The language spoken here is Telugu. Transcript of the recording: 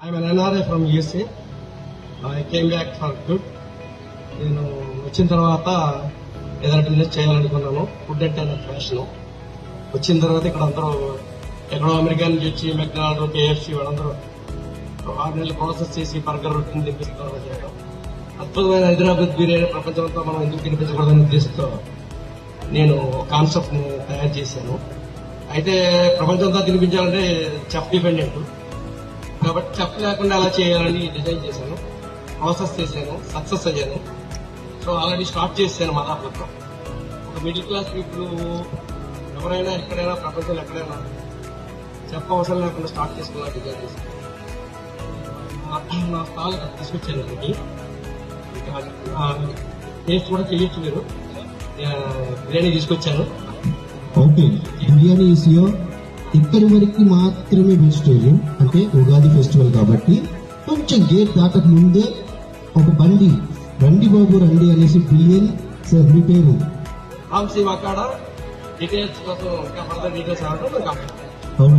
I'm an NRI from USA. I came back for good. నేను వచ్చిన తర్వాత ఏదైనా బిజినెస్ చేయాలనుకున్నాను. ఫుడ్ అంటే నాకు ఫ్యాషన్. వచ్చిన తర్వాత ఇక్కడ అందరూ ఎక్కడో అమెరికా నుంచి వచ్చి మెక్డానల్డ్, KFC వాళ్ళందరూ 6 నెలలు ప్రాసెస్ చేసి బర్గర్ రొట్టెని తినిపిస్తున్నారు చేయడం. అద్భుతమైన హైదరాబాద్ బిర్యానీ ప్రపంచంతో మనం ఎందుకు తినిపించకూడదనే ఉద్దేశంతో నేను కాన్సెప్ట్ ని తయారు చేశాను. అయితే ప్రపంచంతో తినిపించాలంటే చెఫ్ డిపెండెంట్ కాబట్టి చెఫ్ లేకుండా ఎలా చేయాలని డిజైన్ చేశాను, ప్రాసెస్ చేశాను, సక్సెస్ అయ్యాను. సో ఆల్రెడీ స్టార్ట్ చేశాను మాదాపూర్లో. ఒక మిడిల్ క్లాస్ పీపుల్ ఎవరైనా ఎక్కడైనా ప్రపంచంలో ఎక్కడైనా చెఫ్ అవసరం లేకుండా స్టార్ట్ చేసుకున్నా డిజైన్ చేశాను. నా స్టాల్ తీసుకొచ్చాను ఇక్కడికి. టేస్ట్ కూడా చేయొచ్చు మీరు. బిర్యానీ తీసుకొచ్చాను. ఓకే, బిర్యానీ ఈసియో ఇక్కడి వరకు మాత్రమే వెజిటేరియన్, అంటే ఉగాది ఫెస్టివల్ కాబట్టి కొంచెం గేట్ దాటక ముందే ఒక రండి బాబు రండి అనేసి బిర్యానీ. సార్ మీ పేరు? రామ్ సి వాకాడ. డీటెయిల్స్ కోసం ఇంకా ఫర్దర్ డీటెయిల్స్ అవ్వడం. అవునా?